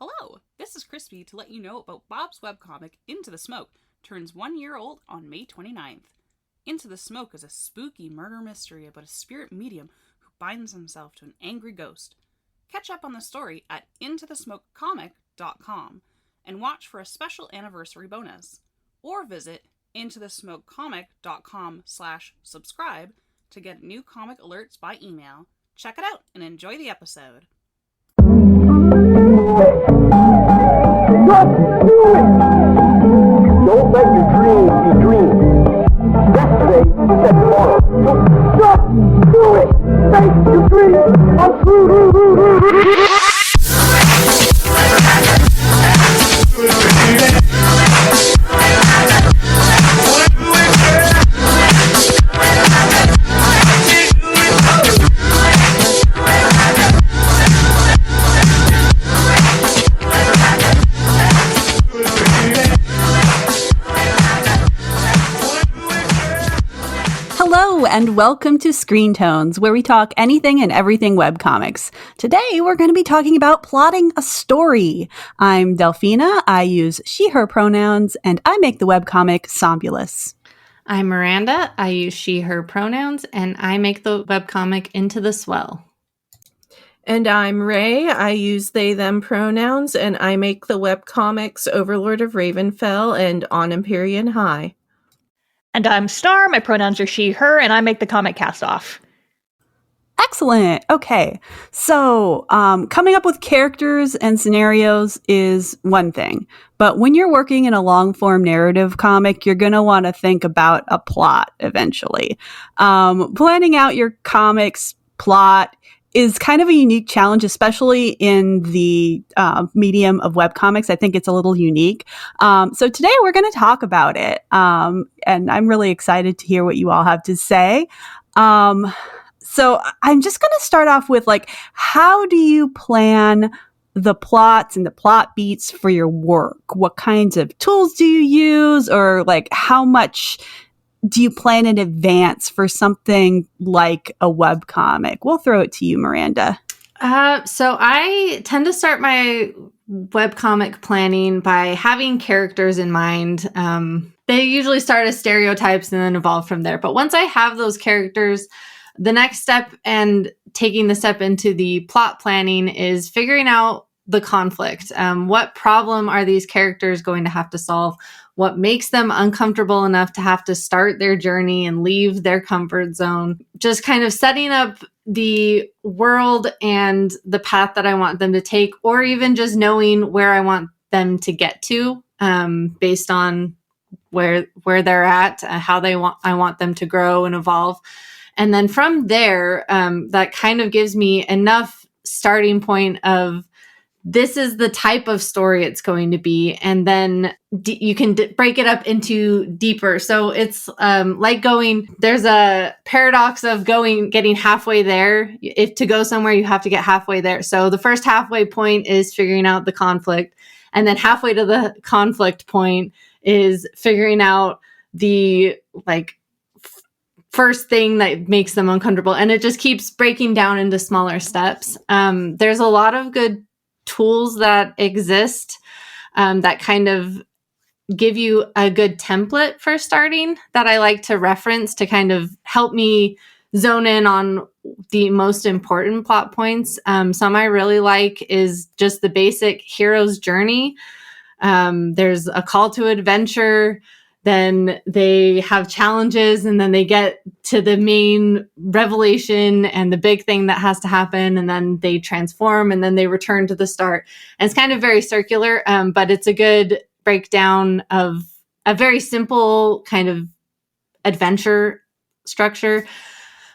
Hello, this is Crispy to let you know about Bob's webcomic Into the Smoke turns 1 year old on May 29th. Into the Smoke is a spooky murder mystery about a spirit medium who binds himself to an angry ghost. Catch up on the story at intothesmokecomic.com and watch for a special anniversary bonus. Or visit intothesmokecomic.com/subscribe to get new comic alerts by email. Check it out and enjoy the episode. Just do it! Don't let your dreams be dreams. Yesterday said tomorrow. So just do it! Make your dreams come true! Hello, and welcome to Screen Tones, where we talk anything and everything webcomics. Today, we're going to be talking about plotting a story. I'm Delphina. I use she, her pronouns, and I make the webcomic Sombulus. I'm Miranda. I use she, her pronouns, and I make the webcomic Into the Swell. And I'm Ray. I use they, them pronouns, and I make the webcomics Overlord of Ravenfell and On Empyrean High. And I'm Star, my pronouns are she, her, and I make the comic Cast Off. Excellent. Okay. So, coming up with characters and scenarios is one thing. But when you're working in a long-form narrative comic, you're going to want to think about a plot eventually. Planning out your comic's plot is kind of a unique challenge, especially in the medium of webcomics. I think it's a little unique. So today we're going to talk about it. And I'm really excited to hear what you all have to say. So I'm just going to start off with, how do you plan the plots and the plot beats for your work? What kinds of tools do you use? Or how much do you plan in advance for something like a webcomic? We'll throw it to you, Miranda. So I tend to start my webcomic planning by having characters in mind. They usually start as stereotypes and then evolve from there. But once I have those characters, the next step and taking the step into the plot planning is figuring out the conflict. What problem are these characters going to have to solve? What makes them uncomfortable enough to have to start their journey and leave their comfort zone? Just kind of setting up the world and the path that I want them to take, or even just knowing where I want them to get to, based on where they're at, I want them to grow and evolve. And then from there, that kind of gives me enough starting point of this is the type of story it's going to be. And then you can break it up into deeper. So it's there's a paradox of getting halfway there. If to go somewhere, you have to get halfway there. So the first halfway point is figuring out the conflict. And then halfway to the conflict point is figuring out the first thing that makes them uncomfortable. And it just keeps breaking down into smaller steps. There's a lot of good tools that exist that kind of give you a good template for starting that I like to reference to kind of help me zone in on the most important plot points. Some I really like is just the basic hero's journey. There's a call to adventure, then they have challenges, and then they get to the main revelation and the big thing that has to happen, and then they transform, and then they return to the start. And it's kind of very circular, but it's a good breakdown of a very simple kind of adventure structure.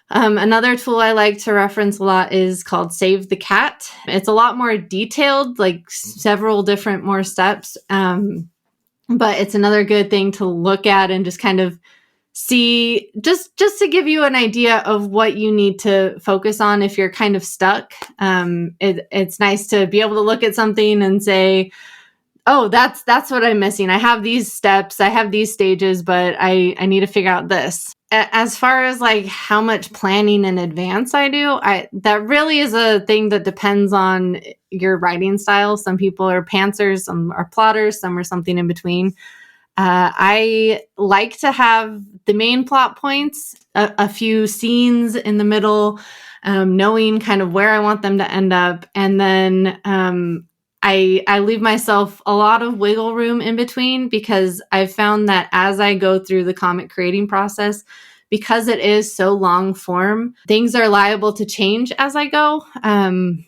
Another tool I like to reference a lot is called Save the Cat. It's a lot more detailed, several different more steps. But it's another good thing to look at and just kind of see, just to give you an idea of what you need to focus on if you're kind of stuck. It's nice to be able to look at something and say, oh, that's what I'm missing. I have these steps, I have these stages, but I need to figure out this. As far as how much planning in advance I do, that really is a thing that depends on your writing style. Some people are pantsers, some are plotters, some are something in between. I like to have the main plot points, a few scenes in the middle, knowing kind of where I want them to end up. And then I leave myself a lot of wiggle room in between, because I've found that as I go through the comic creating process, because it is so long form, things are liable to change as I go.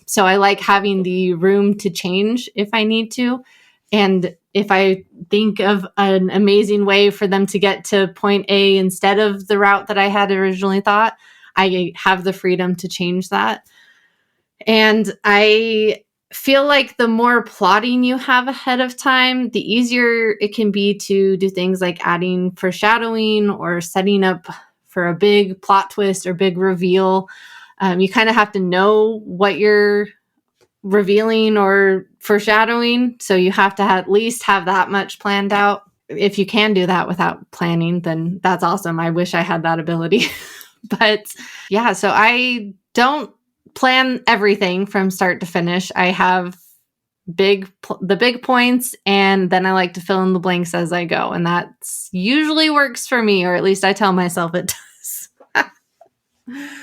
So I like having the room to change if I need to. And if I think of an amazing way for them to get to point A instead of the route that I had originally thought, I have the freedom to change that. And I feel like the more plotting you have ahead of time, the easier it can be to do things like adding foreshadowing or setting up for a big plot twist or big reveal. You kind of have to know what you're revealing or foreshadowing. So you have to at least have that much planned out. If you can do that without planning, then that's awesome. I wish I had that ability. But yeah, so I don't plan everything from start to finish. I have the big points, and then I like to fill in the blanks as I go. And that usually works for me, or at least I tell myself it does.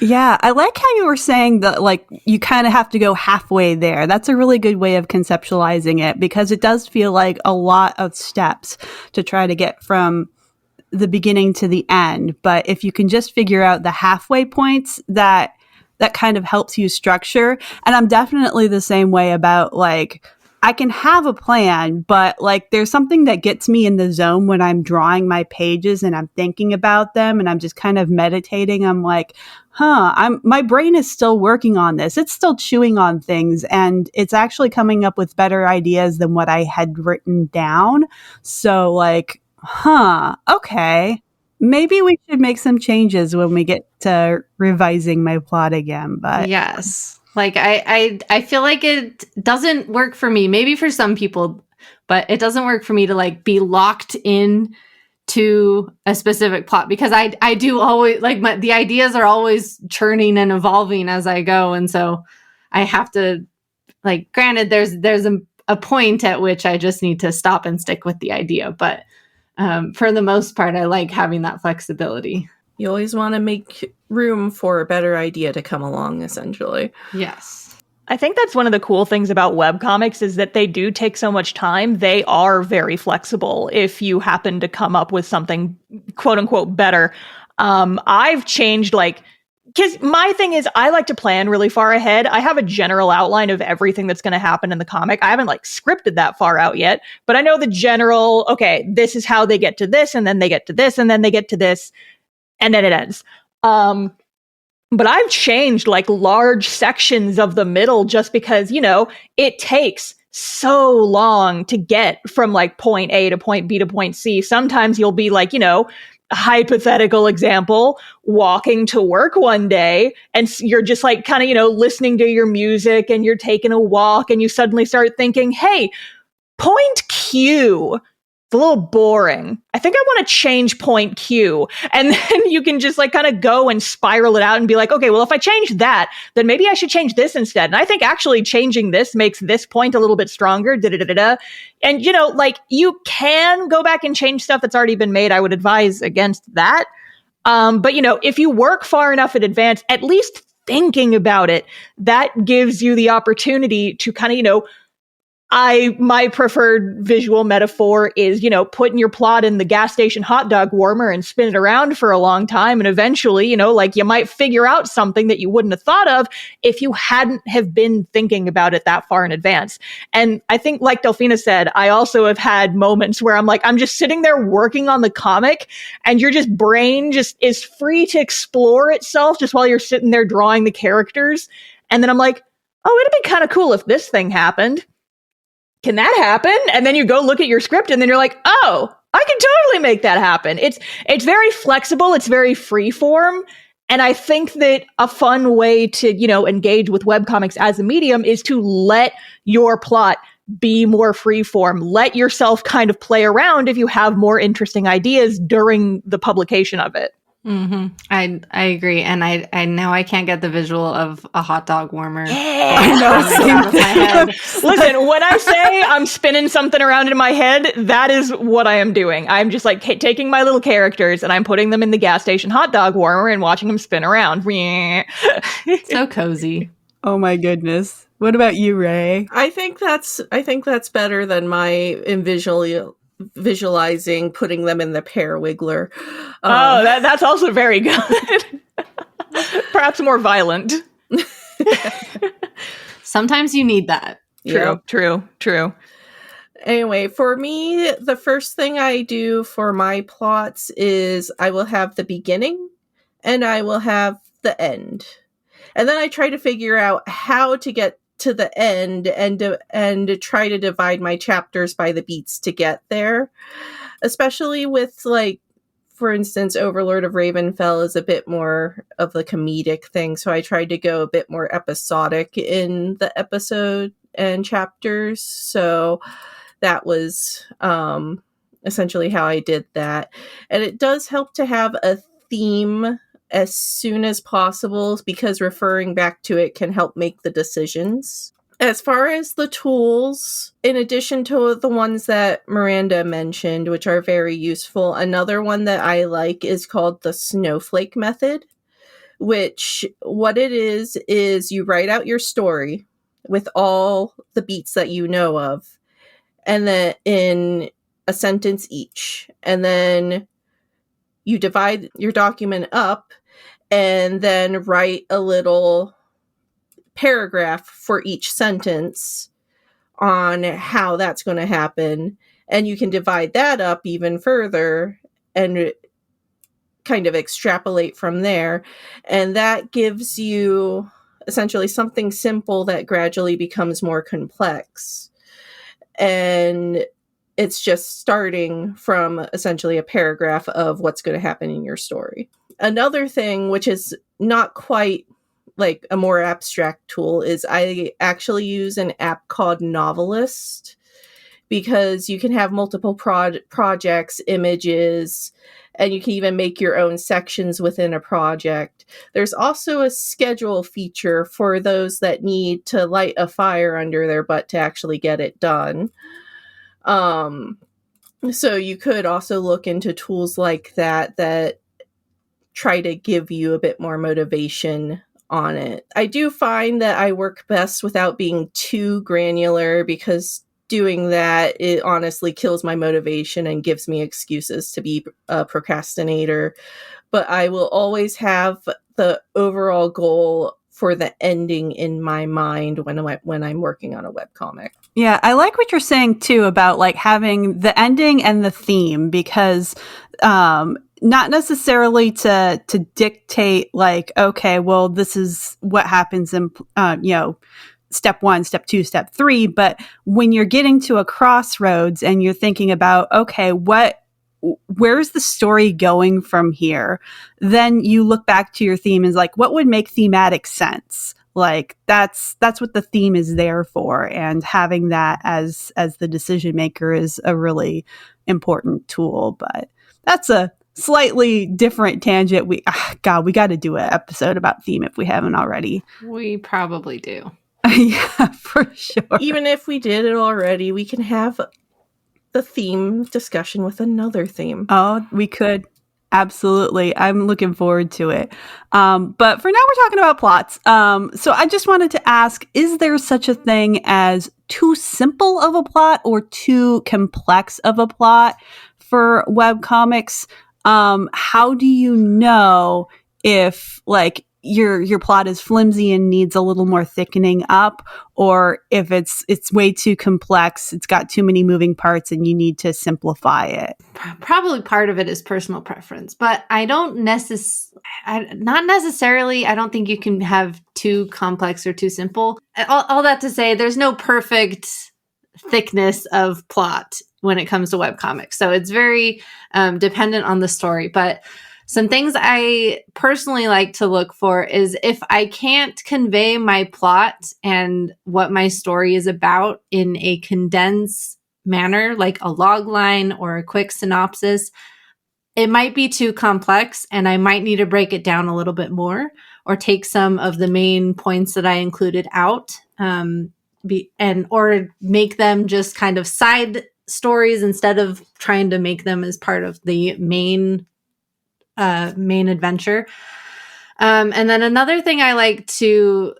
Yeah, I like how you were saying that, like, you kind of have to go halfway there. That's a really good way of conceptualizing it, because it does feel like a lot of steps to try to get from the beginning to the end. But if you can just figure out the halfway points, that kind of helps you structure. And I'm definitely the same way about, like, I can have a plan, but like there's something that gets me in the zone when I'm drawing my pages and I'm thinking about them and I'm just kind of meditating. I'm like, my brain is still working on this. It's still chewing on things, and it's actually coming up with better ideas than what I had written down. So like, okay, maybe we should make some changes when we get to revising my plot again. But yes. Like I feel like it doesn't work for me. Maybe for some people, but it doesn't work for me to like be locked in to a specific plot, because I do always like the ideas are always churning and evolving as I go, and so I have to, like, granted there's a point at which I just need to stop and stick with the idea, but for the most part I like having that flexibility. You always want to make room for a better idea to come along, essentially. Yes. I think that's one of the cool things about webcomics is that they do take so much time. They are very flexible if you happen to come up with something quote unquote better. I've changed, like, because my thing is I like to plan really far ahead. I have a general outline of everything that's going to happen in the comic. I haven't like scripted that far out yet, but I know the general, okay, this is how they get to this, and then they get to this, and then they get to this. And then it ends. But I've changed like large sections of the middle just because, it takes so long to get from like point A to point B to point C. Sometimes you'll be like, a hypothetical example, walking to work one day and you're just like kind of, listening to your music and you're taking a walk and you suddenly start thinking, hey, point Q, it's a little boring. I think I want to change point Q. And then you can just like kind of go and spiral it out and be like, okay, well, if I change that, then maybe I should change this instead. And I think actually changing this makes this point a little bit stronger. And, like you can go back and change stuff that's already been made. I would advise against that. But, if you work far enough in advance, at least thinking about it, that gives you the opportunity to kind of, my preferred visual metaphor is, putting your plot in the gas station hot dog warmer and spin it around for a long time. And eventually, like you might figure out something that you wouldn't have thought of if you hadn't have been thinking about it that far in advance. And I think, like Delphina said, I also have had moments where I'm just sitting there working on the comic and your brain just is free to explore itself just while you're sitting there drawing the characters. And then I'm like, oh, it'd be kind of cool if this thing happened. Can that happen? And then you go look at your script and then you're like, oh, I can totally make that happen. It's very flexible. It's very free form. And I think that a fun way to, engage with webcomics as a medium is to let your plot be more free form. Let yourself kind of play around if you have more interesting ideas during the publication of it. I agree, and I now I can't get the visual of a hot dog warmer. I know, out same of my head. Listen, when I say I'm spinning something around in my head, that is what I am doing. I'm just like taking my little characters and I'm putting them in the gas station hot dog warmer and watching them spin around. So cozy. Oh my goodness. What about you, Ray? I think that's better than my visualizing putting them in the pear wiggler. Oh, that's also very good. Perhaps more violent. Sometimes you need that. True. Anyway, for me, the first thing I do for my plots is I will have the beginning and I will have the end. And then I try to figure out how to get to the end and to try to divide my chapters by the beats to get there. Especially with, like, for instance, Overlord of Ravenfell is a bit more of the comedic thing, so I tried to go a bit more episodic in the episode and chapters. So that was essentially how I did that. And it does help to have a theme as soon as possible, because referring back to it can help make the decisions. As far as the tools, in addition to the ones that Miranda mentioned, which are very useful, another one that I like is called the snowflake method, which what it is you write out your story with all the beats that you know of, and then in a sentence each, and then you divide your document up and then write a little paragraph for each sentence on how that's going to happen. And you can divide that up even further and kind of extrapolate from there. And that gives you essentially something simple that gradually becomes more complex. And it's just starting from essentially a paragraph of what's going to happen in your story. Another thing, which is not quite like a more abstract tool, is I actually use an app called Novelist, because you can have multiple projects, images, and you can even make your own sections within a project. There's also a schedule feature for those that need to light a fire under their butt to actually get it done. So you could also look into tools like that try to give you a bit more motivation on it. I do find that I work best without being too granular, because doing that, it honestly kills my motivation and gives me excuses to be a procrastinator. But I will always have the overall goal for the ending in my mind when I'm working on a webcomic. Yeah, I like what you're saying too about like having the ending and the theme, because not necessarily to dictate like, okay, well, this is what happens in step 1, step 2, step 3, but when you're getting to a crossroads and you're thinking about, okay, where's the story going from here? Then you look back to your theme and is like, what would make thematic sense? Like that's what the theme is there for, and having that as the decision maker is a really important tool. But that's a slightly different tangent. We got to do an episode about theme if we haven't already. We probably do. Yeah, for sure. Even if we did it already, we can have the theme discussion with another theme. Oh, we could. Absolutely. I'm looking forward to it. But for now, we're talking about plots. So I just wanted to ask, is there such a thing as too simple of a plot or too complex of a plot for webcomics? How do you know if like your plot is flimsy and needs a little more thickening up, or if it's way too complex, it's got too many moving parts and you need to simplify it? Probably part of it is personal preference, but I don't not necessarily. I don't think you can have too complex or too simple. All that to say, there's no perfect thickness of plot when it comes to webcomics. So it's very dependent on the story, but some things I personally like to look for is if I can't convey my plot and what my story is about in a condensed manner, like a log line or a quick synopsis, it might be too complex and I might need to break it down a little bit more or take some of the main points that I included out or make them just kind of side stories instead of trying to make them as part of the main adventure. And then another thing I like to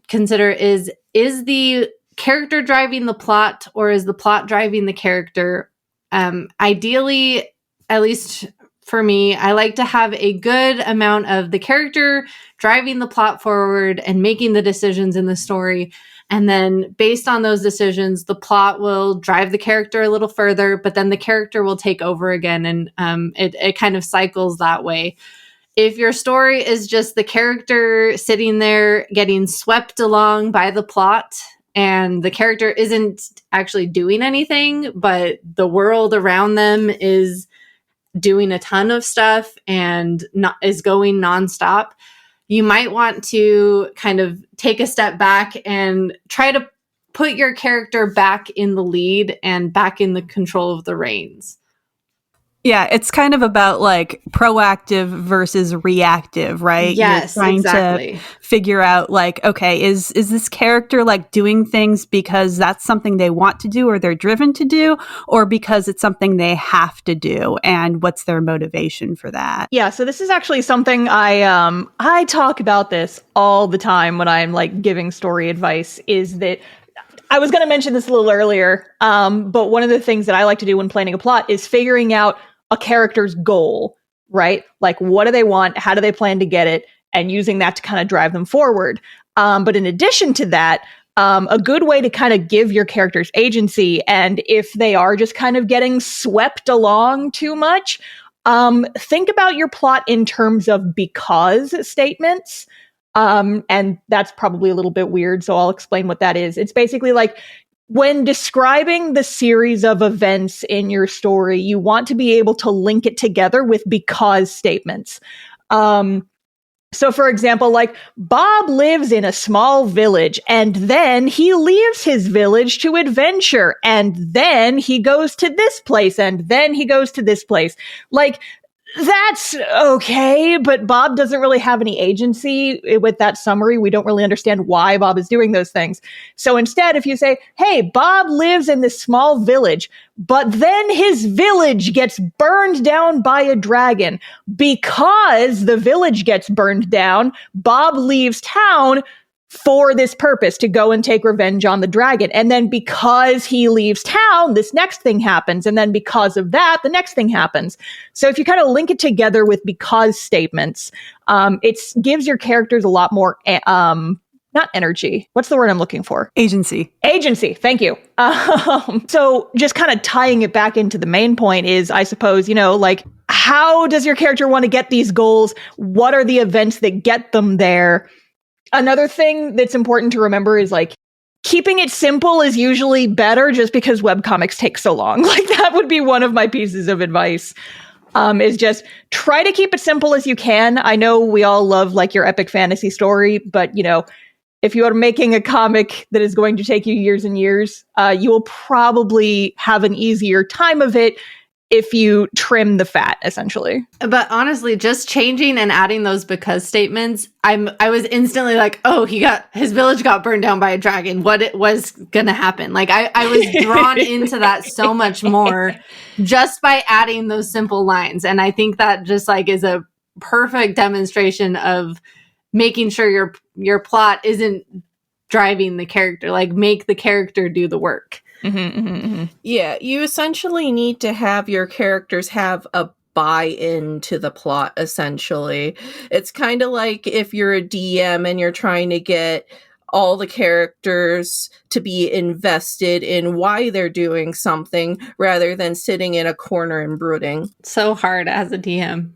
consider is the character driving the plot or is the plot driving the character? Ideally, at least for me, I like to have a good amount of the character driving the plot forward and making the decisions in the story. And then based on those decisions, the plot will drive the character a little further, but then the character will take over again. And it kind of cycles that way. If your story is just the character sitting there getting swept along by the plot and the character isn't actually doing anything, but the world around them is doing a ton of stuff and is going nonstop, you might want to kind of take a step back and try to put your character back in the lead and back in the control of the reins. Yeah, it's kind of about like proactive versus reactive, right? Yes, You're trying exactly. to figure out like, okay, is this character like doing things because that's something they want to do or they're driven to do, or because it's something they have to do, and what's their motivation for that? Yeah, so this is actually something I talk about this all the time when I'm like giving story advice, is that I was going to mention this a little earlier, but one of the things that I like to do when planning a plot is figuring out a character's goal, right? Like, what do they want? How do they plan to get it? And using that to kind of drive them forward. But in addition to that, a good way to kind of give your characters agency, and if they are just kind of getting swept along too much, think about your plot in terms of because statements. And that's probably a little bit weird, so I'll explain what that is. It's basically like when describing the series of events in your story, you want to be able to link it together with because statements. So for example, like Bob lives in a small village and then he leaves his village to adventure and then he goes to this place and then he goes to this place. Like, that's okay, but Bob doesn't really have any agency with that summary. We don't really understand why Bob is doing those things. So instead, if you say, hey, Bob lives in this small village, but then his village gets burned down by a dragon. Because the village gets burned down, Bob leaves town for this purpose, to go and take revenge on the dragon. And then because he leaves town, this next thing happens. And then because of that, the next thing happens. So if you kind of link it together with because statements, it gives your characters a lot more, not energy. What's the word I'm looking for? Agency. Agency. Thank you. So just kind of tying it back into the main point is, I suppose, like, how does your character want to get these goals? What are the events that get them there? Another thing that's important to remember is like keeping it simple is usually better, just because webcomics take so long. Like, that would be one of my pieces of advice, is just try to keep it simple as you can. I know we all love like your epic fantasy story, but if you are making a comic that is going to take you years and years, you will probably have an easier time of it if you trim the fat, essentially. But honestly, just changing and adding those because statements, I was instantly like, oh, his village got burned down by a dragon. What it was gonna happen? Like I was drawn into that so much more just by adding those simple lines. And I think that just like is a perfect demonstration of making sure your plot isn't driving the character. Like, make the character do the work. Yeah, you essentially need to have your characters have a buy-in to the plot, essentially. It's kind of like if you're a DM and you're trying to get all the characters to be invested in why they're doing something rather than sitting in a corner and brooding. So hard as a DM.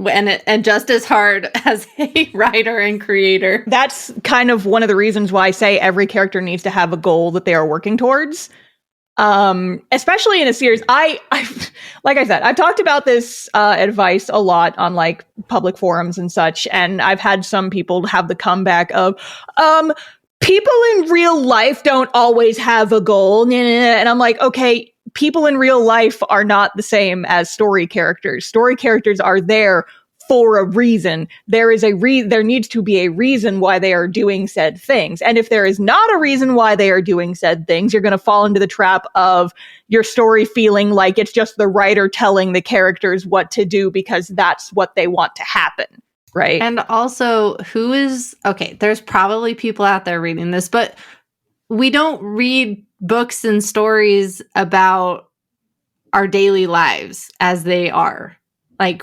And just as hard as a writer and creator. That's kind of one of the reasons why I say every character needs to have a goal that they are working towards. Especially in a series. I like I said, I've talked about this advice a lot on like public forums and such, and I've had some people have the comeback of people in real life don't always have a goal. And I'm like, okay, people in real life are not the same as story characters. Story characters are there for a reason. There needs to be a reason why they are doing said things. And if there is not a reason why they are doing said things, you're going to fall into the trap of your story feeling like it's just the writer telling the characters what to do because that's what they want to happen. Right. And also, there's probably people out there reading this, but we don't read books and stories about our daily lives as they are. Like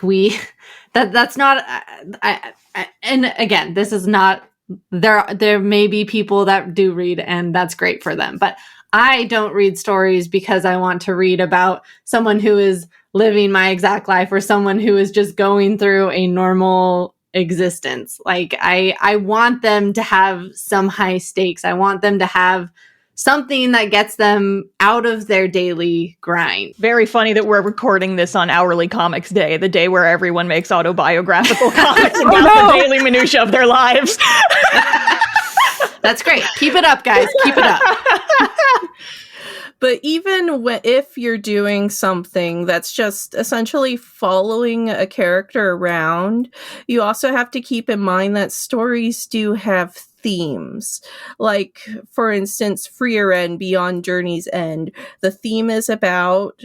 that's not, and again, this is not, there may be people that do read and that's great for them, but I don't read stories because I want to read about someone who is living my exact life or someone who is just going through a normal existence. Like I want them to have some high stakes. I want them to have something that gets them out of their daily grind. Very funny that we're recording this on Hourly Comics Day, the day where everyone makes autobiographical comics about the daily minutia of their lives. That's great. Keep it up, guys. Keep it up. But even if you're doing something that's just essentially following a character around, you also have to keep in mind that stories do have themes. Like, for instance, Freer End, Beyond Journey's End. The theme is about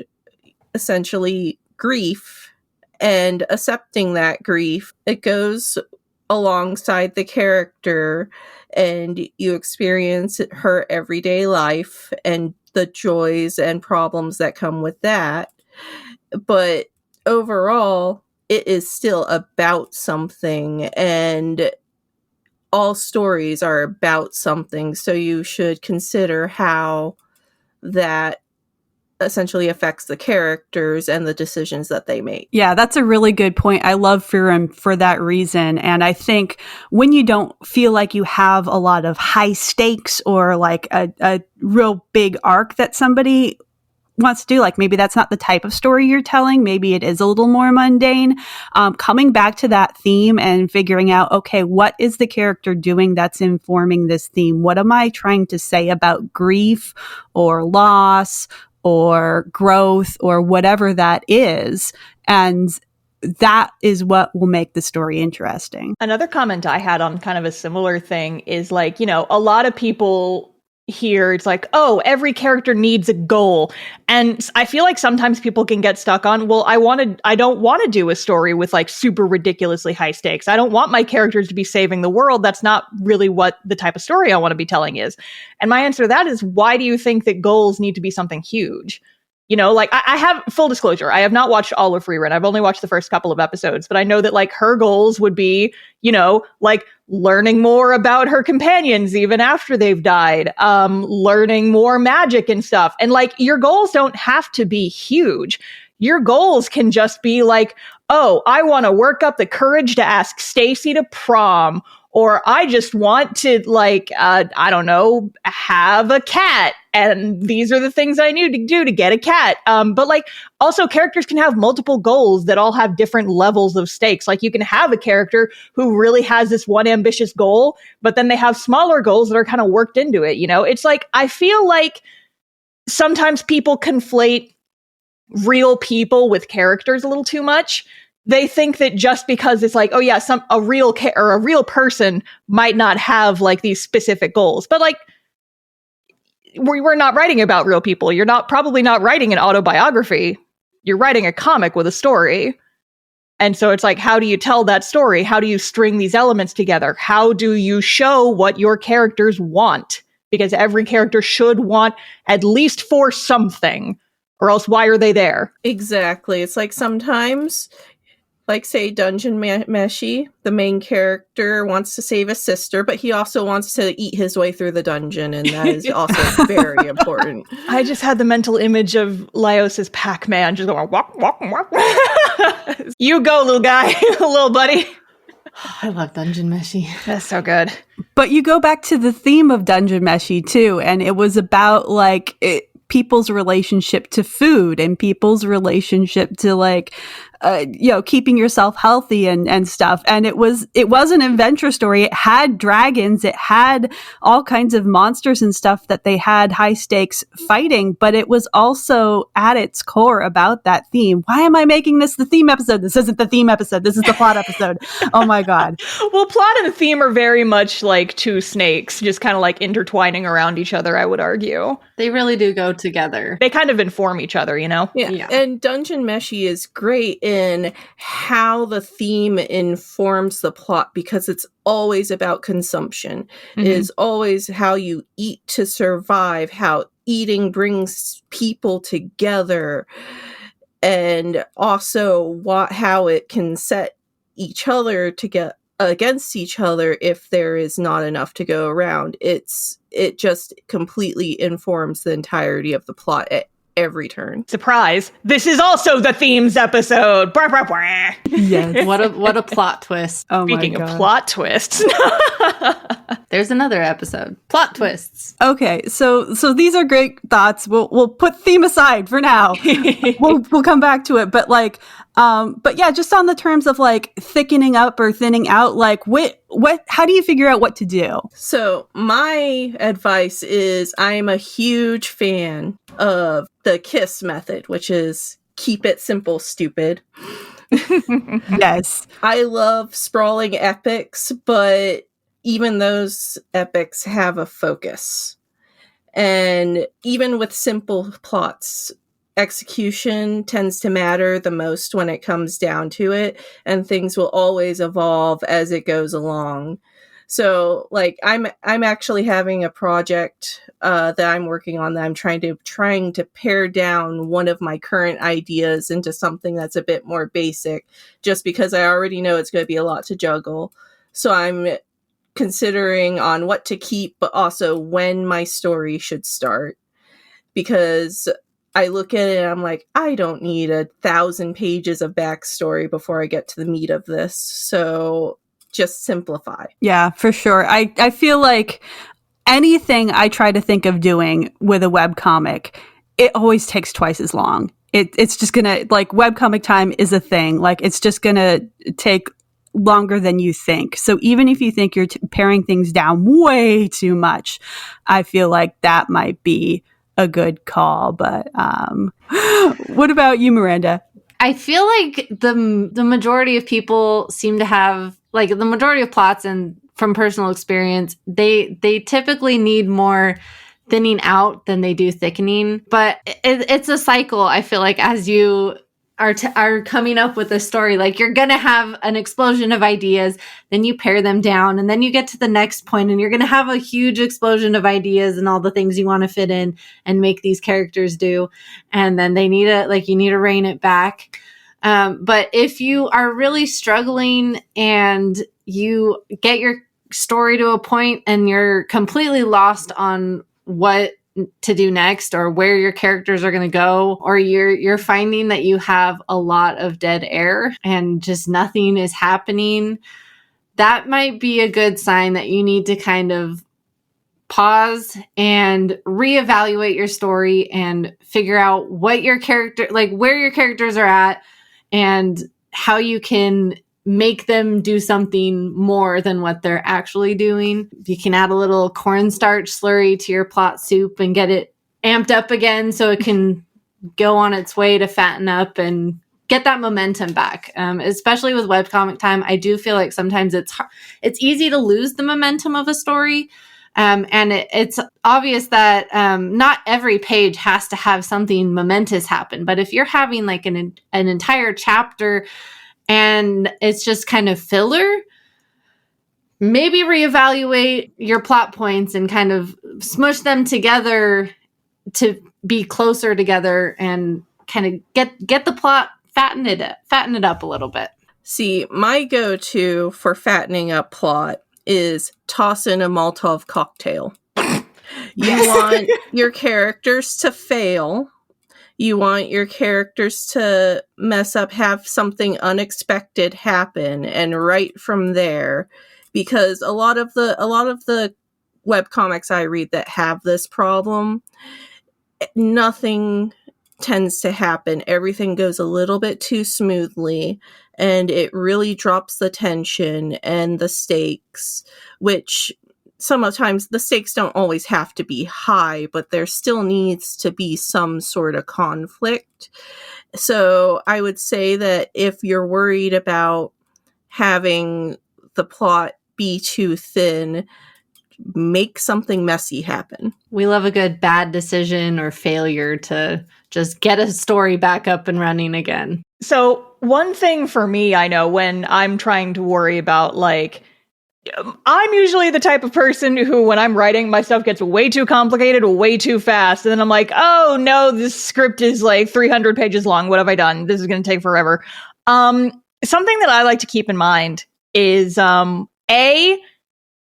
essentially grief and accepting that grief. It goes alongside the character and you experience her everyday life and the joys and problems that come with that. But overall, it is still about something, and all stories are about something. So you should consider how that essentially affects the characters and the decisions that they make. Yeah, that's a really good point. I love Furum for that reason. And I think when you don't feel like you have a lot of high stakes or like a real big arc that somebody wants to do, like maybe that's not the type of story you're telling, maybe it is a little more mundane, coming back to that theme and figuring out, okay, what is the character doing that's informing this theme? What am I trying to say about grief or loss or growth or whatever that is? And that is what will make the story interesting. Another comment I had on kind of a similar thing is like, you know, a lot of people here, it's like, oh, every character needs a goal. And I feel like sometimes people can get stuck on, well, I don't want to do a story with like super ridiculously high stakes. I don't want my characters to be saving the world. That's not really what the type of story I want to be telling is. And my answer to that is, why do you think that goals need to be something huge? You know, like I have full disclosure, I have not watched all of Free Run. I've only watched the first couple of episodes, but I know that like her goals would be, you know, like learning more about her companions even after they've died, learning more magic and stuff. And like your goals don't have to be huge. Your goals can just be like, oh, I want to work up the courage to ask Stacy to prom, or I just want to like, I don't know, have a cat. And these are the things I need to do to get a cat. But like also characters can have multiple goals that all have different levels of stakes. Like you can have a character who really has this one ambitious goal, but then they have smaller goals that are kind of worked into it. You know, it's like, I feel like sometimes people conflate real people with characters a little too much. They think that just because it's like, oh yeah, a real person might not have like these specific goals, but like we're not writing about real people. You're probably not writing an autobiography. You're writing a comic with a story. And so it's like, how do you tell that story? How do you string these elements together? How do you show what your characters want? Because every character should want at least for something, or else why are they there? Exactly. It's like sometimes, like say Dungeon Meshi, the main character wants to save a sister, but he also wants to eat his way through the dungeon, and that is also very important. I just had the mental image of Laios as Pac-Man, just going walk, walk, walk. You go, little guy, little buddy. I love Dungeon Meshi. That's so good. But you go back to the theme of Dungeon Meshi too, and it was about like people's relationship to food and people's relationship to like keeping yourself healthy and stuff. And it was an adventure story. It had dragons, it had all kinds of monsters and stuff that they had high stakes fighting, but it was also at its core about that theme. Why am I making this the theme episode? This isn't the theme episode. This is the plot episode. Oh my God. Well, plot and theme are very much like two snakes, just kind of like intertwining around each other, I would argue. They really do go together. They kind of inform each other, you know? Yeah. And Dungeon Meshi is great in how the theme informs the plot, because it's always about consumption. It is always how you eat to survive, how eating brings people together, and also how it can set each other to get against each other if there is not enough to go around. It just completely informs the entirety of the plot at every turn. Surprise! This is also the themes episode. Blah, blah, blah. Yes. What a plot twist. Oh Speaking my of God. plot twists. There's another episode. Plot twists. Okay, so these are great thoughts. We'll put theme aside for now. we'll come back to it, but but yeah, just on the terms of like thickening up or thinning out, like how do you figure out what to do? So my advice is, I'm a huge fan of the KISS method, which is keep it simple, stupid. Yes. I love sprawling epics, but even those epics have a focus. And even with simple plots, execution tends to matter the most when it comes down to it, and things will always evolve as it goes along. So, like, I'm actually having a project that I'm working on that I'm trying to pare down one of my current ideas into something that's a bit more basic, just because I already know it's going to be a lot to juggle. So I'm considering on what to keep, but also when my story should start, because I look at it and I'm like, I don't need 1,000 pages of backstory before I get to the meat of this. So just simplify. Yeah, for sure. I feel like anything I try to think of doing with a webcomic, it always takes twice as long. It's just gonna, like, webcomic time is a thing. Like, it's just gonna take longer than you think. So even if you think you're paring things down way too much, I feel like that might be a good call. But what about you, Miranda? I feel like the majority of people seem to have, like, the majority of plots, and from personal experience, they typically need more thinning out than they do thickening. But it's a cycle. I feel like as you are coming up with a story, like, you're gonna have an explosion of ideas, then you pare them down, and then you get to the next point and you're gonna have a huge explosion of ideas and all the things you want to fit in and make these characters do, and then you need to rein it back. But if you are really struggling and you get your story to a point and you're completely lost on what to do next or where your characters are going to go, or you're finding that you have a lot of dead air and just nothing is happening, that might be a good sign that you need to kind of pause and reevaluate your story and figure out what your character, like, where your characters are at and how you can make them do something more than what they're actually doing. You can add a little cornstarch slurry to your plot soup and get it amped up again so it can go on its way to fatten up and get that momentum back. Especially with webcomic time, I do feel like sometimes it's easy to lose the momentum of a story. And it's obvious that not every page has to have something momentous happen. But if you're having like an entire chapter and it's just kind of filler, maybe reevaluate your plot points and kind of smush them together to be closer together and kind of get the plot, fatten it up a little bit. See, my go-to for fattening up plot is toss in a Molotov cocktail. You want your characters to fail. You want your characters to mess up, have something unexpected happen, and right from there, because a lot of the webcomics I read that have this problem, nothing tends to happen. Everything goes a little bit too smoothly, and it really drops the tension and the stakes, which sometimes the stakes don't always have to be high, but there still needs to be some sort of conflict. So I would say that if you're worried about having the plot be too thin, make something messy happen. We love a good bad decision or failure to just get a story back up and running again. So one thing for me, I know when I'm trying to worry about, like, I'm usually the type of person who, when I'm writing, my stuff gets way too complicated, way too fast. And then I'm like, oh no, this script is like 300 pages long. What have I done? This is going to take forever. Something that I like to keep in mind is,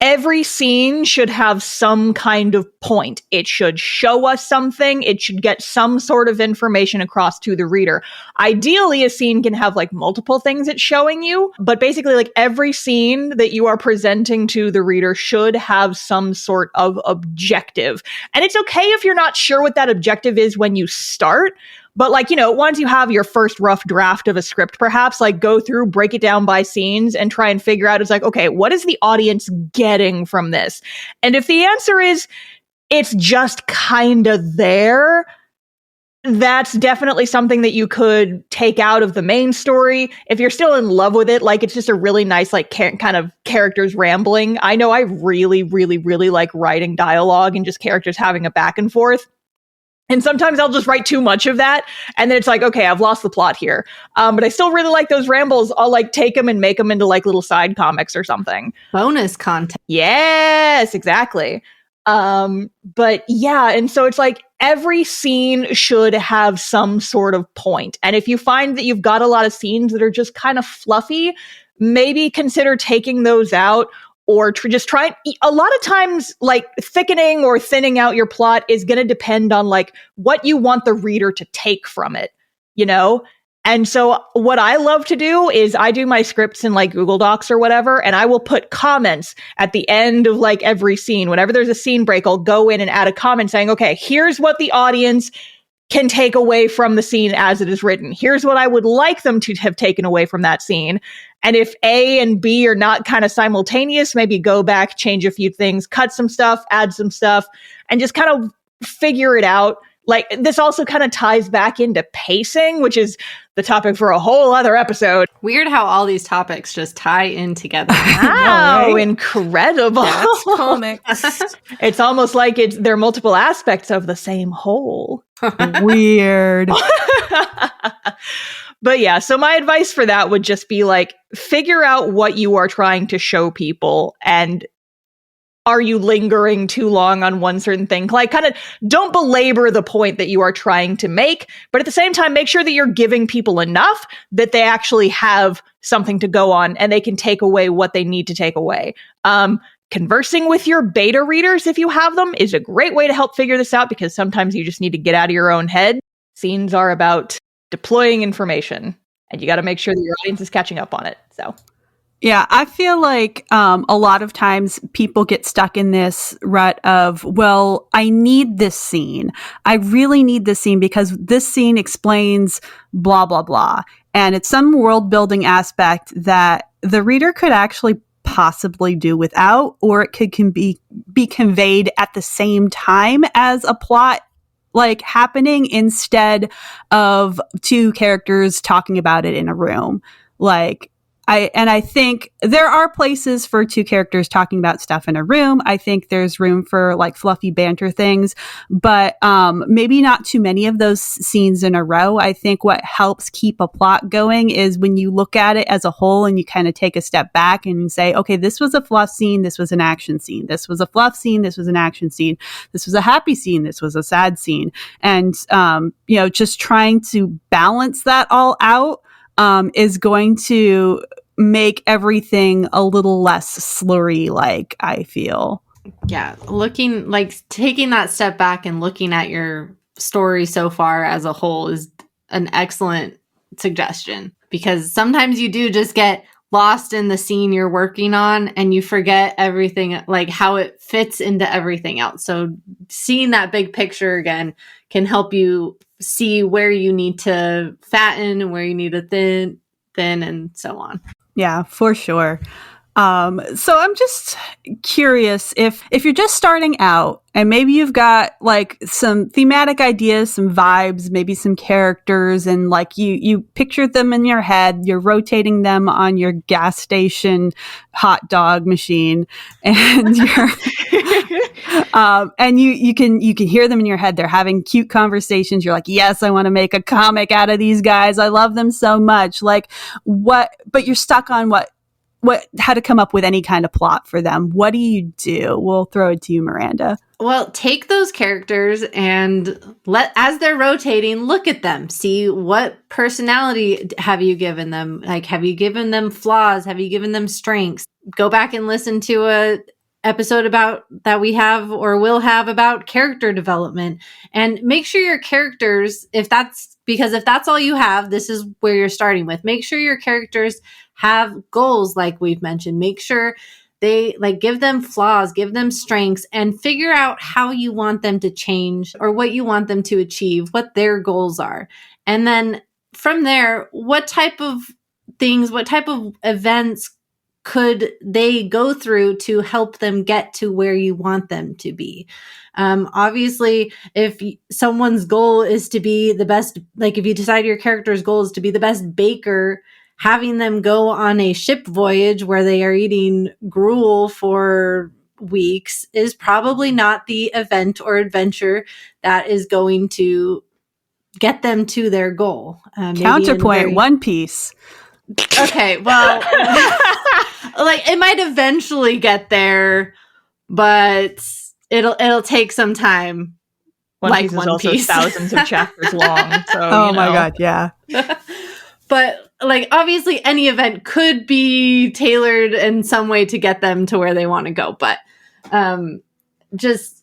every scene should have some kind of point. It should show us something. It should get some sort of information across to the reader. Ideally, a scene can have like multiple things it's showing you, but basically like every scene that you are presenting to the reader should have some sort of objective. And it's okay if you're not sure what that objective is when you start. But like, you know, once you have your first rough draft of a script, perhaps like go through, break it down by scenes and try and figure out, it's like, okay, what is the audience getting from this? And if the answer is it's just kind of there, that's definitely something that you could take out of the main story. If you're still in love with it, like it's just a really nice, like kind of characters rambling. I know I really, really, really like writing dialogue and just characters having a back and forth. And sometimes I'll just write too much of that. And then it's like, okay, I've lost the plot here. But I still really like those rambles. I'll like take them and make them into like little side comics or something. Bonus content. Yes, exactly. But yeah, and so it's like every scene should have some sort of point. And if you find that you've got a lot of scenes that are just kind of fluffy, maybe consider taking those out. Or just try. A lot of times, like thickening or thinning out your plot is going to depend on like what you want the reader to take from it, you know? And so what I love to do is I do my scripts in like Google Docs or whatever, and I will put comments at the end of like every scene. Whenever there's a scene break, I'll go in and add a comment saying, okay, here's what the audience can take away from the scene as it is written. Here's what I would like them to have taken away from that scene. And if A and B are not kind of simultaneous, maybe go back, change a few things, cut some stuff, add some stuff, and just kind of figure it out. Like this also kind of ties back into pacing, which is the topic for a whole other episode. Weird how all these topics just tie in together. Wow, right? incredible. That's comics. It's almost like they're multiple aspects of the same whole. Weird. But yeah, so my advice for that would just be like, figure out what you are trying to show people, and are you lingering too long on one certain thing? Like, kind of don't belabor the point that you are trying to make, but at the same time, make sure that you're giving people enough that they actually have something to go on and they can take away what they need to take away. Conversing with your beta readers, if you have them, is a great way to help figure this out, because sometimes you just need to get out of your own head. Scenes are about deploying information, and you got to make sure that your audience is catching up on it. So Yeah, I feel like a lot of times people get stuck in this rut of, well, I need this scene. I really need this scene because this scene explains blah, blah, blah. And it's some world building aspect that the reader could actually possibly do without, or it can be conveyed at the same time as a plot like happening, instead of two characters talking about it in a room. Like, I think there are places for two characters talking about stuff in a room. I think there's room for like fluffy banter things, but maybe not too many of those scenes in a row. I think what helps keep a plot going is when you look at it as a whole and you kind of take a step back and say, okay, this was a fluff scene, this was an action scene, this was a fluff scene, this was an action scene, this was a happy scene, this was a sad scene. And, just trying to balance that all out is going to make everything a little less slurry, like, I feel. Yeah, taking that step back and looking at your story so far as a whole is an excellent suggestion, because sometimes you do just get lost in the scene you're working on and you forget everything, like how it fits into everything else. So seeing that big picture again can help you see where you need to fatten and where you need to thin and so on. Yeah, for sure. So I'm just curious if you're just starting out and maybe you've got like some thematic ideas, some vibes, maybe some characters, and like you picture them in your head, you're rotating them on your gas station hot dog machine, and you're and you can hear them in your head. They're having cute conversations. You're like, yes, I want to make a comic out of these guys. I love them so much. Like but you're stuck on how to come up with any kind of plot for them. What do you do? We'll throw it to you, Miranda. Well, take those characters and as they're rotating, look at them. See what personality have you given them? Like, have you given them flaws? Have you given them strengths? Go back and listen to a episode about that we have or will have about character development, and make sure your characters, if that's all you have, this is where you're starting with. Make sure your characters have goals, like we've mentioned. Make sure they give them flaws, give them strengths, and figure out how you want them to change or what you want them to achieve, what their goals are. And then from there, what type of events could they go through to help them get to where you want them to be? Obviously, if someone's goal is to be the best, like if you decide your character's goal is to be the best baker, having them go on a ship voyage where they are eating gruel for weeks is probably not the event or adventure that is going to get them to their goal. Counterpoint, One Piece. Okay, well, like it might eventually get there, but it'll take some time. One Piece is also thousands of chapters long. So, oh my God, yeah. But like obviously any event could be tailored in some way to get them to where they want to go. But just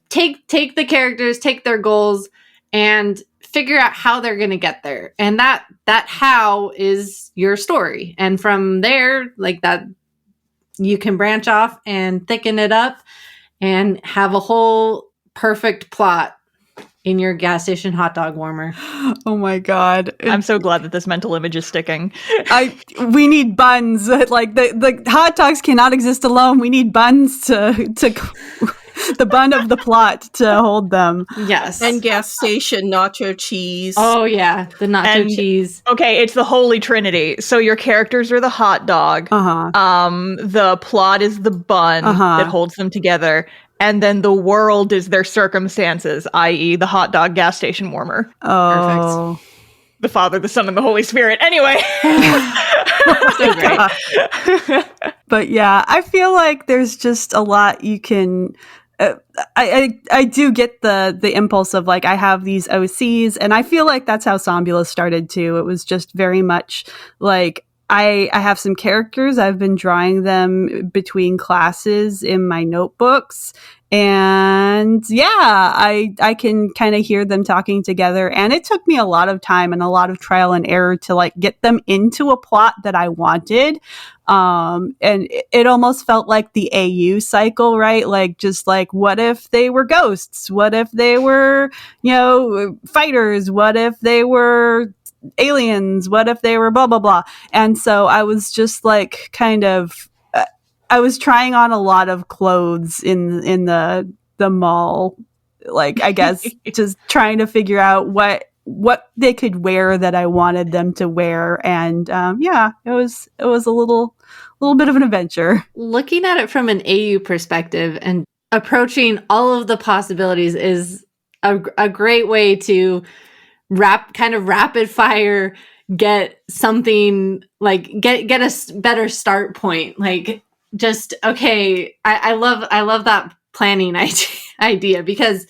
take the characters, take their goals, and figure out how they're going to get there. And that how is your story. And from there, like that, you can branch off and thicken it up and have a whole perfect plot in your gas station hot dog warmer. Oh my God. I'm so glad that this mental image is sticking. We need buns. Like the hot dogs cannot exist alone. We need buns to the bun of the plot to hold them. Yes. And gas station nacho cheese. Oh yeah, the nacho cheese. Okay, it's the holy trinity. So your characters are the hot dog. Uh-huh. The plot is the bun that holds them together. And then the world is their circumstances, i.e. the hot dog gas station warmer. Oh. Perfect. The Father, the Son, and the Holy Spirit. Anyway. So great. But yeah, I feel like there's just a lot you can... I do get the impulse of like, I have these OCs, and I feel like that's how Zombula started too. It was just very much like, I have some characters. I've been drawing them between classes in my notebooks. And yeah, I can kind of hear them talking together. And it took me a lot of time and a lot of trial and error to like get them into a plot that I wanted. And it almost felt like the AU cycle, right? Like, just like, what if they were ghosts? What if they were, fighters? What if they were aliens? What if they were blah blah blah? And so I was just like kind of I was trying on a lot of clothes in the mall, like, I guess just trying to figure out what they could wear that I wanted them to wear. And yeah, it was a little bit of an adventure. Looking at it from an AU perspective and approaching all of the possibilities is a great way to rapid fire get something, like get a better start point. Like, just okay, I love that planning idea, because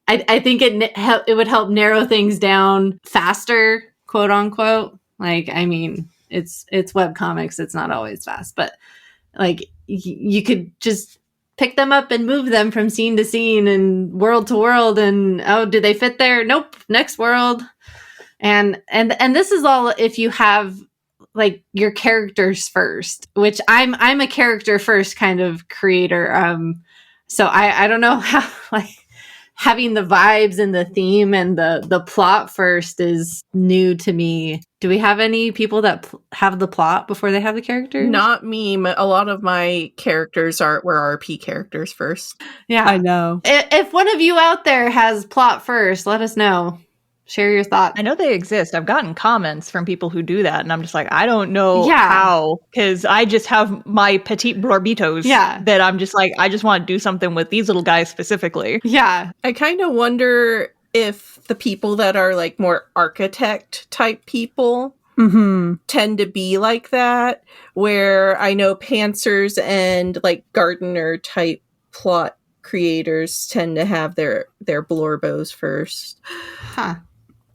I think it would help narrow things down faster, quote unquote. Like, I mean, it's webcomics, it's not always fast, but like you could just pick them up and move them from scene to scene and world to world, and do they fit there? Nope, next world. And this is all if you have like your characters first, which I'm a character first kind of creator. So I don't know how, like, having the vibes and the theme and the plot first is new to me. Do we have any people that have the plot before they have the characters? Not me. A lot of my characters were RP characters first. Yeah. I know. If one of you out there has plot first, let us know. Share your thoughts. I know they exist. I've gotten comments from people who do that, and I'm just like, I don't know Yeah. how, because I just have my petite barbitos that I'm just like, I just want to do something with these little guys specifically. Yeah. I kind of wonder if the people that are like more architect type people tend to be like that, where I know pantsers and like gardener type plot creators tend to have their blorbos first. Huh.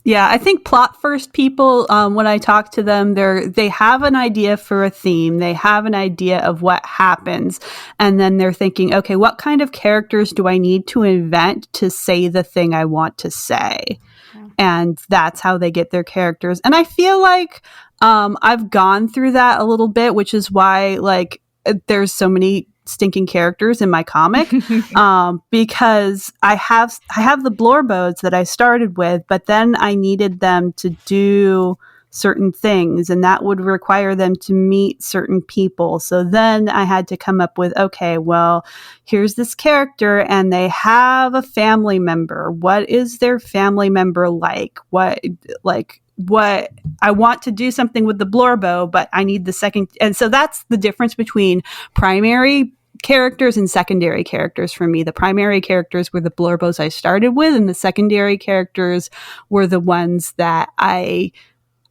Yeah, I think plot first people, when I talk to them, they have an idea for a theme. They have an idea of what happens. And then they're thinking, okay, what kind of characters do I need to invent to say the thing I want to say? Yeah. And that's how they get their characters. And I feel like I've gone through that a little bit, which is why like there's so many stinking characters in my comic, because I have the blorbos that I started with, but then I needed them to do certain things, and that would require them to meet certain people. So then I had to come up with, okay, well, here's this character and they have a family member. What is their family member like? What I want to do something with the blorbo, but I need the second. And so that's the difference between primary characters and secondary characters for me. The primary characters were the blorbos I started with, and the secondary characters were the ones that I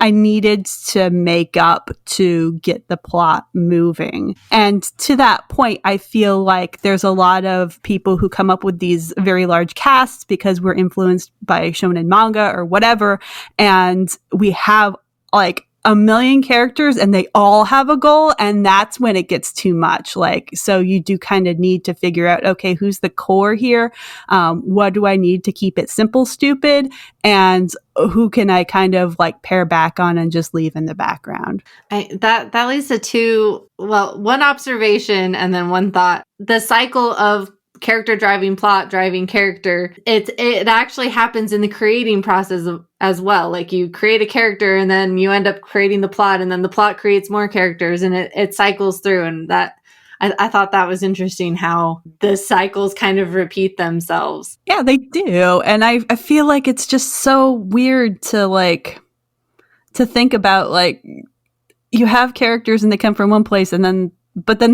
needed to make up to get the plot moving. And to that point, I feel like there's a lot of people who come up with these very large casts because we're influenced by shonen manga or whatever. And we have like a million characters and they all have a goal. And that's when it gets too much. Like, so you do kind of need to figure out, okay, who's the core here? What do I need to keep it simple, stupid? And who can I kind of like pare back on and just leave in the background? That leads to one observation and then one thought. The cycle of character driving plot driving character, it actually happens in the creating process as well. Like you create a character and then you end up creating the plot, and then the plot creates more characters, and it cycles through. And that I thought that was interesting how the cycles kind of repeat themselves. Yeah, they do. And I feel like it's just so weird to think about, like, you have characters and they come from one place but then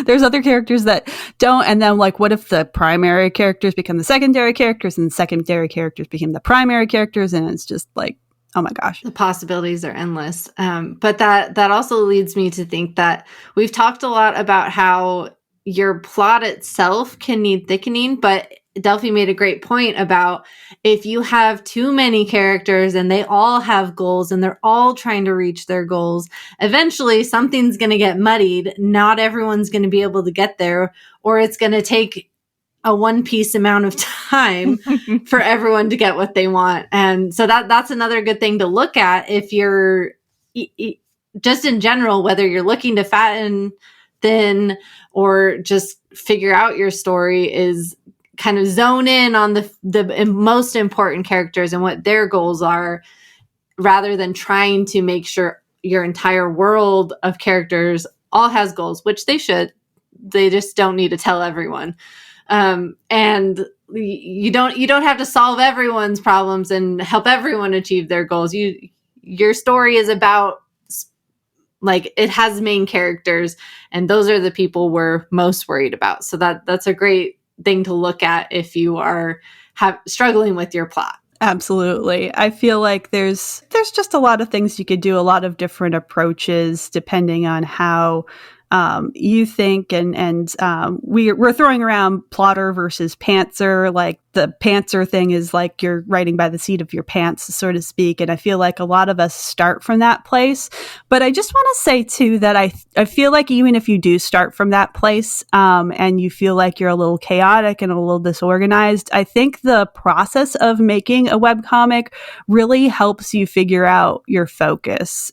there's other characters that don't. And then like, what if the primary characters become the secondary characters and the secondary characters become the primary characters? And it's just like, oh my gosh. The possibilities are endless. But that also leads me to think that we've talked a lot about how your plot itself can need thickening, but Delphi made a great point about if you have too many characters and they all have goals and they're all trying to reach their goals, eventually something's going to get muddied. Not everyone's going to be able to get there, or it's going to take a one piece amount of time for everyone to get what they want. And so that's another good thing to look at if you're just in general, whether you're looking to fatten, thin, or just figure out your story, is kind of zone in on the most important characters and what their goals are, rather than trying to make sure your entire world of characters all has goals, which they should. They just don't need to tell everyone. And you don't have to solve everyone's problems and help everyone achieve their goals. Your story is about, like, it has main characters, and those are the people we're most worried about. So that's a great thing to look at if you are struggling with your plot. Absolutely. I feel like there's just a lot of things you could do, a lot of different approaches depending on how you think, and we're throwing around plotter versus pantser. Like the pantser thing is like you're writing by the seat of your pants, so to speak. And I feel like a lot of us start from that place. But I just want to say too that I feel like even if you do start from that place, and you feel like you're a little chaotic and a little disorganized, I think the process of making a webcomic really helps you figure out your focus.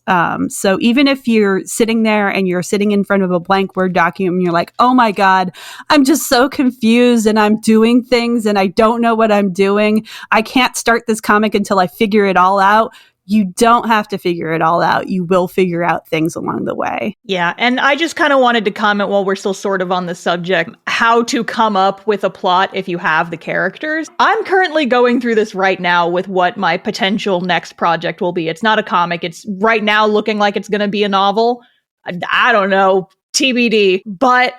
So even if you're sitting there and you're sitting in front of a blank Word document and you're like, oh my God, I'm just so confused and I'm doing things and I don't know what I'm doing. I can't start this comic until I figure it all out. You don't have to figure it all out. You will figure out things along the way. Yeah, and I just kind of wanted to comment while we're still sort of on the subject, how to come up with a plot if you have the characters. I'm currently going through this right now with what my potential next project will be. It's not a comic. It's right now looking like it's going to be a novel. I don't know, TBD. But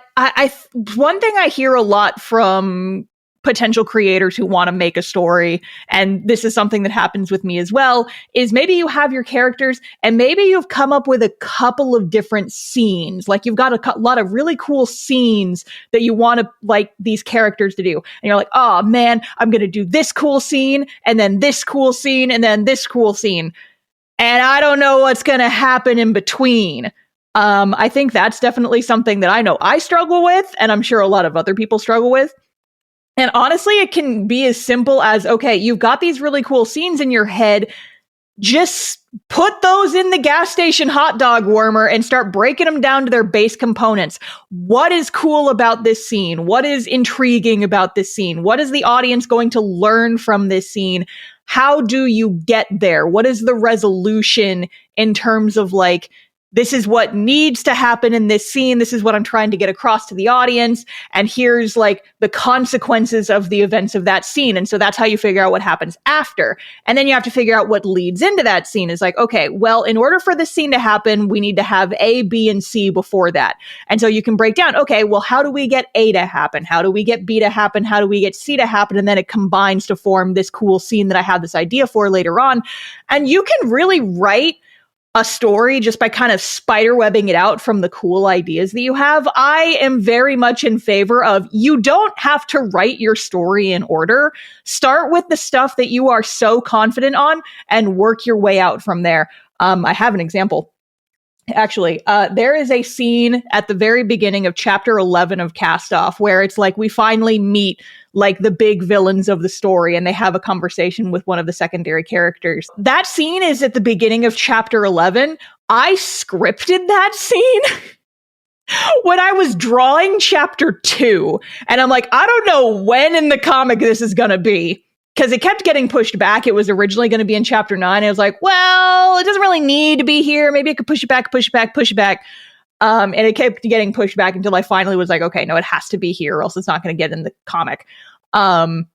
one thing I hear a lot from potential creators who want to make a story, and this is something that happens with me as well, is maybe you have your characters and maybe you've come up with a couple of different scenes. Like you've got a lot of really cool scenes that you want to like these characters to do. And you're like, oh man, I'm going to do this cool scene and then this cool scene and then this cool scene. And I don't know what's going to happen in between. I think that's definitely something that I know I struggle with, and I'm sure a lot of other people struggle with. And honestly, it can be as simple as, okay, you've got these really cool scenes in your head. Just put those in the gas station hot dog warmer and start breaking them down to their base components. What is cool about this scene? What is intriguing about this scene? What is the audience going to learn from this scene? How do you get there? What is the resolution in terms of like, this is what needs to happen in this scene. This is what I'm trying to get across to the audience. And here's like the consequences of the events of that scene. And so that's how you figure out what happens after. And then you have to figure out what leads into that scene. Is like, okay, well, in order for this scene to happen, we need to have A, B, and C before that. And so you can break down, okay, well, how do we get A to happen? How do we get B to happen? How do we get C to happen? And then it combines to form this cool scene that I have this idea for later on. And you can really write a story just by kind of spiderwebbing it out from the cool ideas that you have. I am very much in favor of, you don't have to write your story in order. Start with the stuff that you are so confident on and work your way out from there. I have an example. Actually, there is a scene at the very beginning of chapter 11 of Cast Off where it's like we finally meet like the big villains of the story and they have a conversation with one of the secondary characters. That scene is at the beginning of chapter 11. I scripted that scene when I was drawing chapter 2. And I'm like, I don't know when in the comic this is going to be. Because it kept getting pushed back. It was originally going to be in chapter 9. I was like, well, it doesn't really need to be here. Maybe I could push it back, push it back, push it back. And it kept getting pushed back until I finally was like, okay, no, it has to be here or else it's not going to get in the comic. But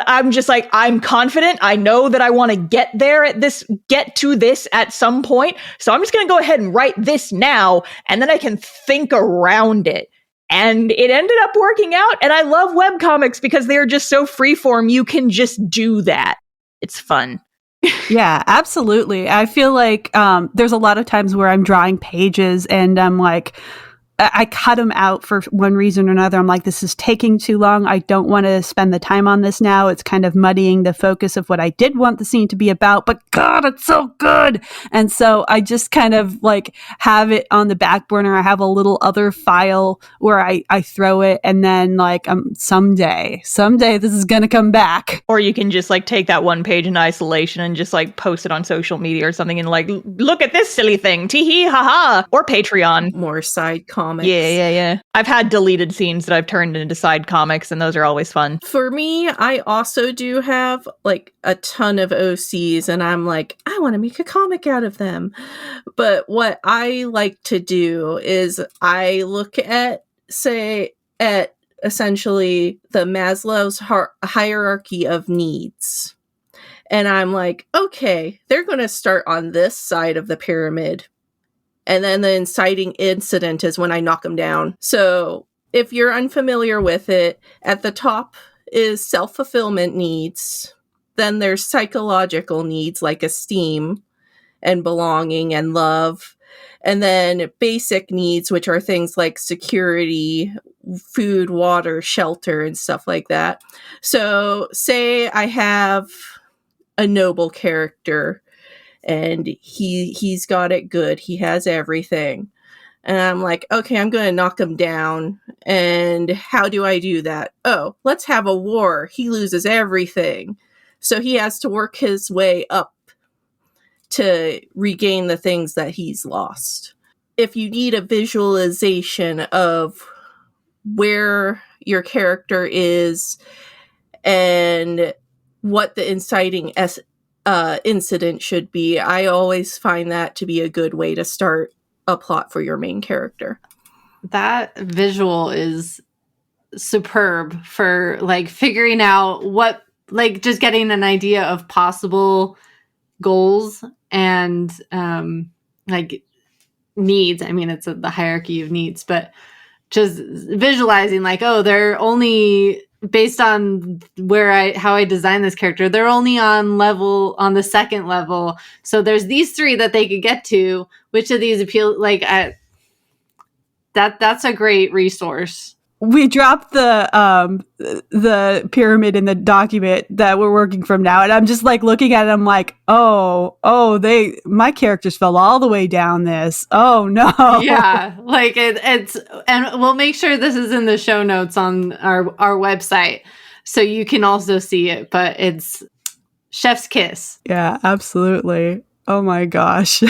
I'm just like, I'm confident. I know that I want to get to this at some point. So I'm just going to go ahead and write this now. And then I can think around it. And it ended up working out. And I love webcomics because they're just so freeform. You can just do that. It's fun. Yeah, absolutely. I feel like there's a lot of times where I'm drawing pages and I'm like, I cut them out for one reason or another. I'm like, this is taking too long. I don't want to spend the time on this now. It's kind of muddying the focus of what I did want the scene to be about, but God, it's so good. And so I just kind of like have it on the back burner. I have a little other file where I throw it and then like someday this is going to come back. Or you can just like take that one page in isolation and just like post it on social media or something and like, look at this silly thing. Tee hee ha ha. Or Patreon. More side comics. Yeah. I've had deleted scenes that I've turned into side comics, and those are always fun. For me, I also do have like a ton of OCs, and I'm like, I want to make a comic out of them. But what I like to do is I look at essentially the Maslow's hierarchy of needs. And I'm like, okay, they're going to start on this side of the pyramid. And then the inciting incident is when I knock them down. So if you're unfamiliar with it, at the top is self-fulfillment needs. Then there's psychological needs like esteem and belonging and love. And then basic needs, which are things like security, food, water, shelter, and stuff like that. So say I have a noble character and he's got it good. He has everything. And I'm like, okay, I'm going to knock him down. And how do I do that? Oh, let's have a war. He loses everything. So he has to work his way up to regain the things that he's lost. If you need a visualization of where your character is and what the inciting incident should be, I always find that to be a good way to start a plot for your main character. That visual is superb for like figuring out what, like just getting an idea of possible goals and like needs. I mean, it's the hierarchy of needs, but just visualizing like, oh, they're only based on how I design this character, they're only on the second level. So there's these 3 that they could get to. Which of these appeal? Like that's a great resource. We dropped the pyramid in the document that we're working from now, and I'm just like looking at it. I'm like, my characters fell all the way down this. Oh no! Yeah, like it's, and we'll make sure this is in the show notes on our website, so you can also see it. But it's chef's kiss. Yeah, absolutely. Oh my gosh!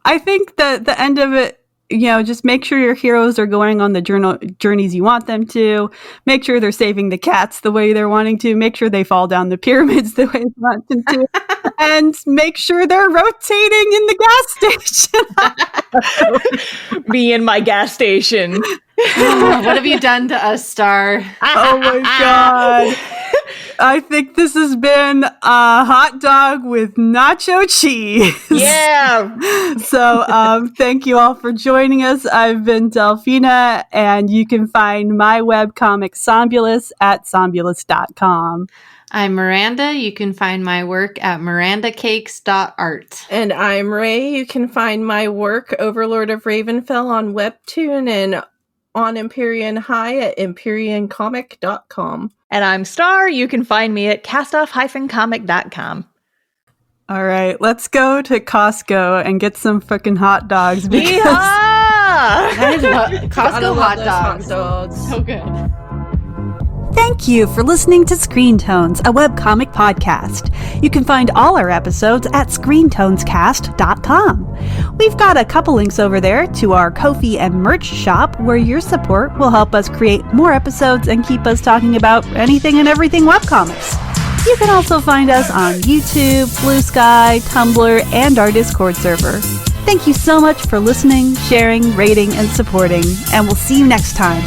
I think that the end of it, just make sure your heroes are going on the journeys you want them to. Make sure they're saving the cats the way they're wanting to. Make sure they fall down the pyramids the way you want them to. And make sure they're rotating in the gas station. Me and my gas station. What have you done to us, Star? Oh my God. I think this has been a hot dog with nacho cheese. Yeah. So thank you all for joining us. I've been Delphina, and you can find my webcomic Somnolus at somnolus.com. I'm Miranda. You can find my work at mirandacakes.art. And I'm Ray. You can find my work, Overlord of Ravenfell, on Webtoon and on Empyrean High at empyreancomic.com. And I'm Star. You can find me at castoff-comic.com. All right, let's go to Costco and get some freaking hot dogs. Costco hot dogs. So good. Thank you for listening to Screen Tones, a webcomic podcast. You can find all our episodes at screentonescast.com. We've got a couple links over there to our Ko-fi and merch shop, where your support will help us create more episodes and keep us talking about anything and everything webcomics. You can also find us on YouTube, Blue Sky, Tumblr, and our Discord server. Thank you so much for listening, sharing, rating, and supporting, and we'll see you next time.